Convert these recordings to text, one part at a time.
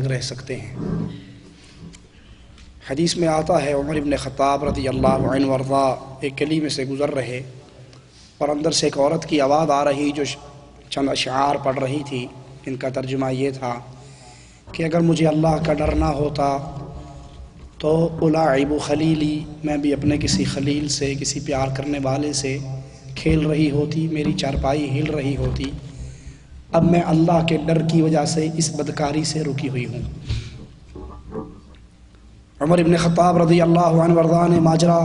رہ سکتے ہیں۔ حدیث میں آتا ہے عمر ابن خطاب رضی اللہ عنہ وارضا ایک گلی میں سے گزر رہے اور اندر سے ایک عورت کی آواز آ رہی جو چند اشعار پڑھ رہی تھی، ان کا ترجمہ یہ تھا کہ اگر مجھے اللہ کا ڈر نہ ہوتا تو الاعب خلیلی، میں بھی اپنے کسی خلیل سے، کسی پیار کرنے والے سے کھیل رہی ہوتی، میری چارپائی ہل رہی ہوتی۔ اب میں اللہ کے ڈر کی وجہ سے اس بدکاری سے رکی ہوئی ہوں۔ عمر ابن خطاب رضی اللہ عنہ وارضا نے ماجرا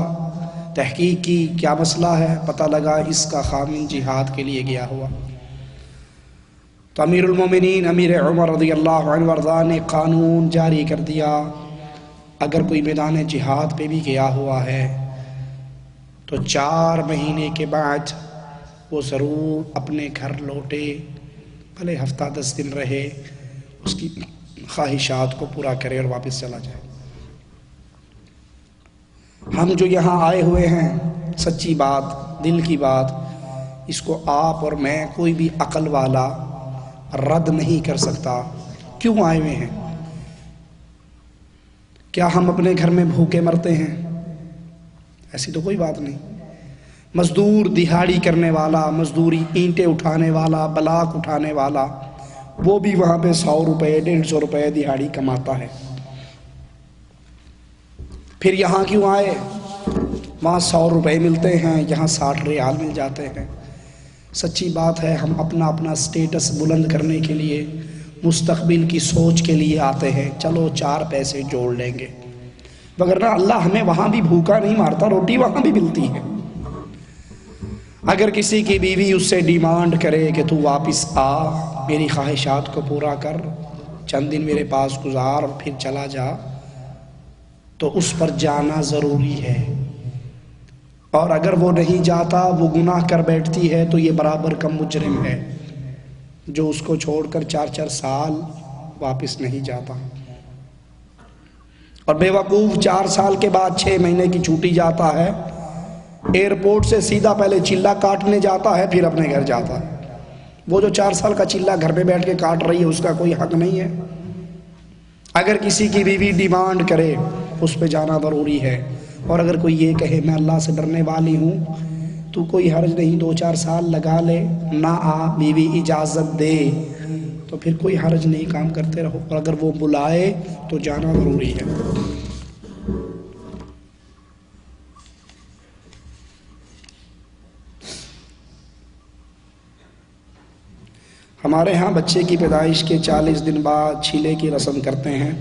تحقیق کی، کیا مسئلہ ہے، پتہ لگا اس کا خامن جہاد کے لیے گیا ہوا۔ تو امیر المومنین امیر عمر رضی اللہ عنہ وارضا نے قانون جاری کر دیا، اگر کوئی میدان جہاد پہ بھی گیا ہوا ہے تو 4 مہینے کے بعد وہ ضرور اپنے گھر لوٹے، بھلے ہفتہ 10 دن رہے، اس کی خواہشات کو پورا کرے اور واپس چلا جائے۔ ہم جو یہاں آئے ہوئے ہیں، سچی بات، دل کی بات، اس کو آپ اور میں کوئی بھی عقل والا رد نہیں کر سکتا۔ کیوں آئے ہوئے ہیں؟ کیا ہم اپنے گھر میں بھوکے مرتے ہیں؟ ایسی تو کوئی بات نہیں۔ مزدور دہاڑی کرنے والا، مزدوری اینٹیں اٹھانے والا، بلاک اٹھانے والا، وہ بھی وہاں پہ 100 روپے 150 روپے دہاڑی کماتا ہے۔ پھر یہاں کیوں آئے؟ وہاں 100 روپے ملتے ہیں، یہاں 60 ریال مل جاتے ہیں۔ سچی بات ہے، ہم اپنا سٹیٹس بلند کرنے کے لیے، مستقبل کی سوچ کے لیے آتے ہیں، چلو 4 پیسے جوڑ لیں گے، وگرنہ اللہ ہمیں وہاں بھی بھوکا نہیں مارتا، روٹی وہاں بھی ملتی ہے۔ اگر کسی کی بیوی اس سے ڈیمانڈ کرے کہ تو واپس آ، میری خواہشات کو پورا کر، چند دن میرے پاس گزار اور پھر چلا جا، تو اس پر جانا ضروری ہے۔ اور اگر وہ نہیں جاتا، وہ گناہ کر بیٹھتی ہے، تو یہ برابر کا مجرم ہے جو اس کو چھوڑ کر 4 سال واپس نہیں جاتا۔ اور بے وقوف 4 سال کے بعد 6 مہینے کی چھوٹی جاتا ہے، ایئرپورٹ سے سیدھا پہلے چلہ کاٹنے جاتا ہے، پھر اپنے گھر جاتا ہے۔ وہ جو 4 سال کا چلہ گھر پہ بیٹھ کے کاٹ رہی ہے، اس کا کوئی حق نہیں ہے۔ اگر کسی کی بیوی ڈیمانڈ کرے، اس پہ جانا ضروری ہے۔ اور اگر کوئی یہ کہے میں اللہ سے ڈرنے والی ہوں، تو کوئی حرج نہیں، 2-4 سال لگا لے، نہ آ، بیوی اجازت دے تو پھر کوئی حرج نہیں، کام کرتے رہو۔ اور اگر وہ بلائے تو جانا ضروری ہے۔ ہمارے ہاں بچے کی پیدائش کے 40 دن بعد چھیلے کی رسم کرتے ہیں۔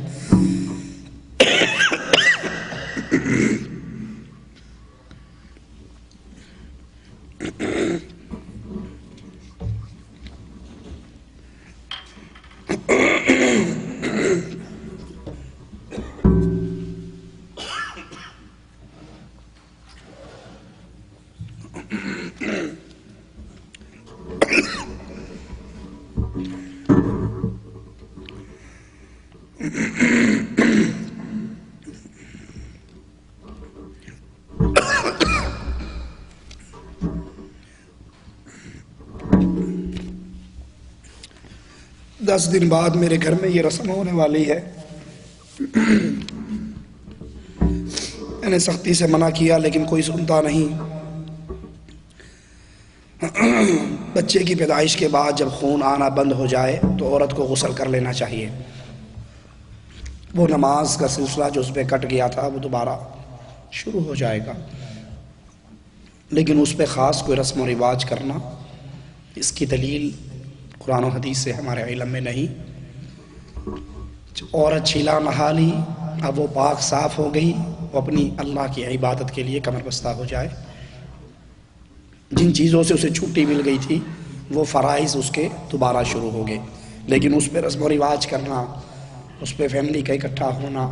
10 دن بعد میرے گھر میں یہ رسم ہونے والی ہے۔ میں نے سختی سے منع کیا لیکن کوئی سنتا نہیں۔ بچے کی پیدائش کے بعد جب خون آنا بند ہو جائے تو عورت کو غسل کر لینا چاہیے۔ وہ نماز کا سلسلہ جو اس پہ کٹ گیا تھا وہ دوبارہ شروع ہو جائے گا، لیکن اس پہ خاص کوئی رسم و رواج کرنا، اس کی دلیل قرآن و حدیث سے ہمارے علم میں نہیں۔ عورت چھیلا نہا لی، اب وہ پاک صاف ہو گئی، وہ اپنی اللہ کی عبادت کے لیے کمر بستہ ہو جائے۔ جن چیزوں سے اسے چھٹی مل گئی تھی وہ فرائض اس کے دوبارہ شروع ہو گئے، لیکن اس پہ رسم و رواج کرنا، اس پہ فیملی کا اکٹھا ہونا،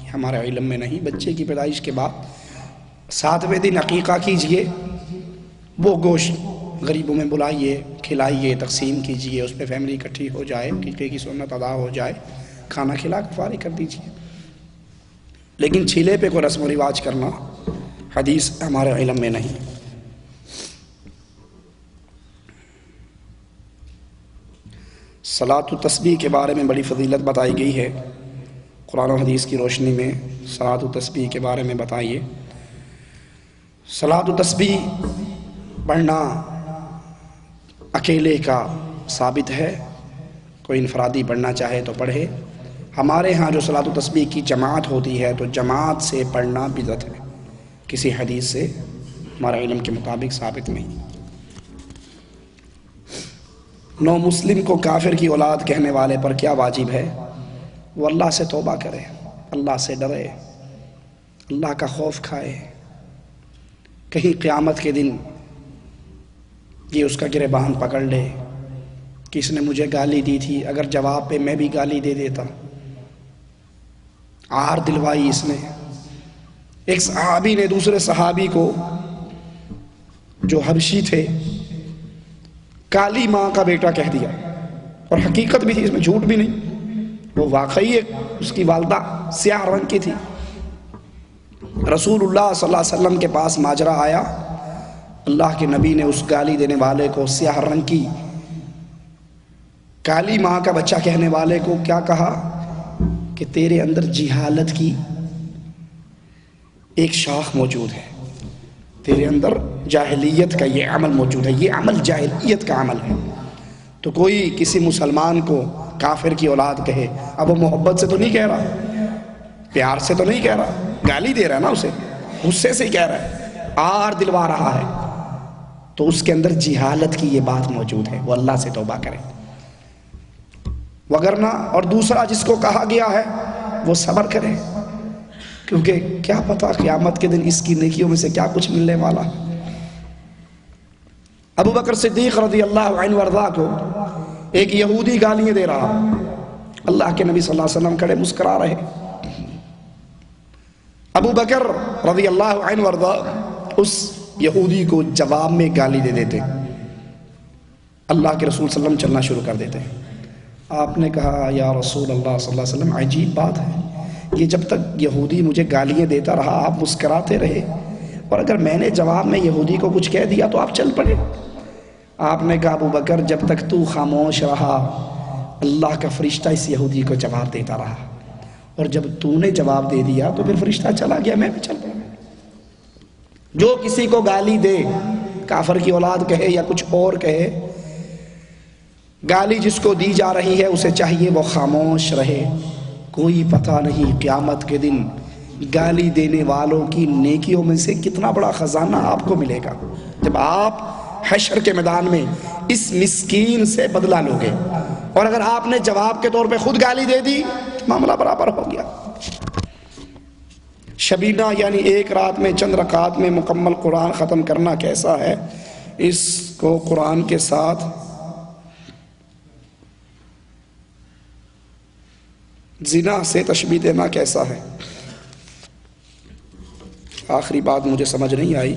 یہ ہمارے علم میں نہیں۔ بچے کی پیدائش کے بعد 7ویں دن عقیقہ کیجئے، وہ گوشت غریبوں میں بلائیے، کھلائیے، تقسیم کیجئے، اس پہ فیملی اکٹھی ہو جائے، عقیقے کی سنت ادا ہو جائے، کھانا کھلا کے فارغ کر دیجئے۔ لیکن چھیلے پہ کوئی رسم و رواج کرنا حدیث ہمارے علم میں نہیں۔ صلاۃ التسبیح کے بارے میں بڑی فضیلت بتائی گئی ہے قرآن و حدیث کی روشنی میں۔ صلاۃ التسبیح کے بارے میں بتائیے۔ صلاۃ التسبیح پڑھنا اکیلے کا ثابت ہے، کوئی انفرادی پڑھنا چاہے تو پڑھے۔ ہمارے ہاں جو صلاۃ التسبیح کی جماعت ہوتی ہے تو جماعت سے پڑھنا بدعت ہے، کسی حدیث سے ہمارے علم کے مطابق ثابت نہیں۔ نو مسلم کو کافر کی اولاد کہنے والے پر کیا واجب ہے؟ وہ اللہ سے توبہ کرے، اللہ سے ڈرے، اللہ کا خوف کھائے۔ کہیں قیامت کے دن یہ اس کا گریبان پکڑ لے کہ اس نے مجھے گالی دی تھی، اگر جواب پہ میں بھی گالی دے دیتا۔ عار دلوائی اس نے۔ ایک صحابی نے دوسرے صحابی کو جو حبشی تھے کالی ماں کا بیٹا کہہ دیا، اور حقیقت بھی تھی، اس میں جھوٹ بھی نہیں، وہ واقعی اس کی والدہ سیاہ رنگ کی تھی۔ رسول اللہ صلی اللہ علیہ وسلم کے پاس ماجرا آیا، اللہ کے نبی نے اس گالی دینے والے کو، سیاہ رنگ کی کالی ماں کا بچہ کہنے والے کو کیا کہا کہ تیرے اندر جہالت کی ایک شاخ موجود ہے، تیرے اندر جاہلیت کا یہ عمل موجود ہے، یہ عمل جاہلیت کا عمل ہے۔ تو کوئی کسی مسلمان کو کافر کی اولاد کہے، اب وہ محبت سے تو نہیں کہہ رہا، پیار سے تو نہیں کہہ رہا، گالی دے رہا ہے نا، اسے غصے سے ہی کہہ رہا ہے، عار دلوا رہا ہے، تو اس کے اندر جہالت کی یہ بات موجود ہے، وہ اللہ سے توبہ کرے وگرنہ۔ اور دوسرا جس کو کہا گیا ہے وہ صبر کرے، کیونکہ کیا پتا قیامت کے دن اس کی نیکیوں میں سے کیا کچھ ملنے والا۔ ابو بکر صدیق رضی اللہ عنہ وارضاہ کو ایک یہودی گالیاں دے رہا، اللہ کے نبی صلی اللہ علیہ وسلم کھڑے مسکرا رہے۔ ابو بکر رضی اللہ عنہ وارضاہ اس یہودی کو جواب میں گالی دے دیتے، اللہ کے رسول صلی اللہ علیہ وسلم چلنا شروع کر دیتے۔ آپ نے کہا یا رسول اللہ صلی اللہ علیہ وسلم، عجیب بات ہے، یہ جب تک یہودی مجھے گالیاں دیتا رہا آپ مسکراتے رہے، اور اگر میں نے جواب میں یہودی کو کچھ کہہ دیا تو آپ چل پڑے۔ آپ نے کہا ابو بکر جب تک تو خاموش رہا اللہ کا فرشتہ اس یہودی کو جواب دیتا رہا، اور جب تو نے جواب دے دیا تو پھر فرشتہ چلا گیا، میں بھی چل پڑا۔ جو کسی کو گالی دے، کافر کی اولاد کہے یا کچھ اور کہے، گالی جس کو دی جا رہی ہے اسے چاہیے وہ خاموش رہے، کوئی پتہ نہیں قیامت کے دن گالی دینے والوں کی نیکیوں میں سے کتنا بڑا خزانہ آپ کو ملے گا جب آپ حشر کے میدان میں اس مسکین سے بدلہ لوگے۔ اور اگر آپ نے جواب کے طور پہ خود گالی دے دی تو معاملہ برابر ہو گیا۔ شبینہ یعنی ایک رات میں چند رکعات میں مکمل قرآن ختم کرنا کیسا ہے؟ اس کو قرآن کے ساتھ زنا سے تشبیہ دینا کیسا ہے؟ آخری بات مجھے سمجھ نہیں آئی۔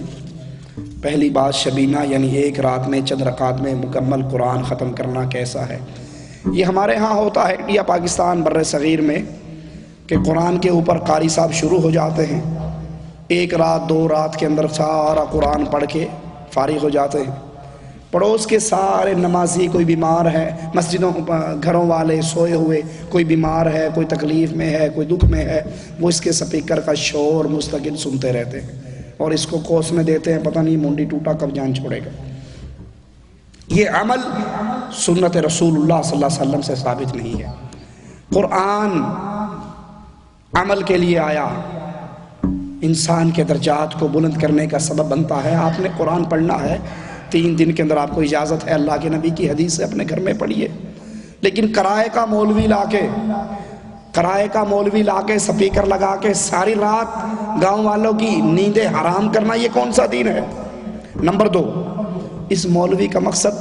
پہلی بات شبینہ یعنی ایک رات میں چند رکعات میں مکمل قرآن ختم کرنا کیسا ہے؟ یہ ہمارے ہاں ہوتا ہے انڈیا پاکستان بر صغیر میں کہ قرآن کے اوپر قاری صاحب شروع ہو جاتے ہیں، ایک رات دو رات کے اندر سارا قرآن پڑھ کے فارغ ہو جاتے ہیں۔ پڑوس کے سارے نمازی، کوئی بیمار ہے، مسجدوں گھروں والے سوئے ہوئے، کوئی بیمار ہے، کوئی تکلیف میں ہے، کوئی دکھ میں ہے، وہ اس کے سپیکر کا شور مستقل سنتے رہتے ہیں اور اس کو کوسنے دیتے ہیں، پتہ نہیں منڈی ٹوٹا کب جان چھوڑے گا۔ یہ عمل سنت رسول اللہ صلی اللہ علیہ وسلم سے ثابت نہیں ہے۔ قرآن عمل کے لیے آیا، انسان کے درجات کو بلند کرنے کا سبب بنتا ہے۔ آپ نے قرآن پڑھنا ہے 3 دن کے اندر آپ کو اجازت ہے، اللہ کے نبی کی حدیث سے اپنے گھر میں پڑھیے، لیکن کرائے کا مولوی لا کے سپیکر لگا کے ساری رات گاؤں والوں کی نیندیں حرام کرنا، یہ کون سا دین ہے؟ نمبر 2، اس مولوی کا مقصد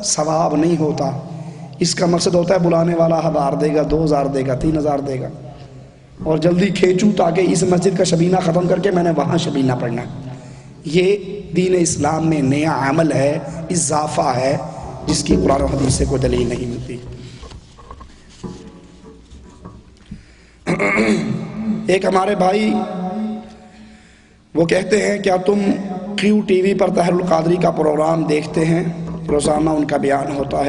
ثواب نہیں ہوتا، اس کا مقصد ہوتا ہے بلانے والا 1000 دے گا، 2000 دے گا، 3000 دے گا، اور جلدی کھینچوں تاکہ اس مسجد کا شبینہ ختم کر کے میں نے وہاں شبینہ پڑھنا۔ یہ دین اسلام میں نیا عمل ہے، اضافہ ہے، جس کی قرآن و حدیث سے کوئی دلیل نہیں ملتی۔ ایک ہمارے بھائی وہ کہتے ہیں کیا تم QTV پر طاہر القادری کا پروگرام دیکھتے ہیں؟ روزانہ ان کا بیان ہوتا ہے۔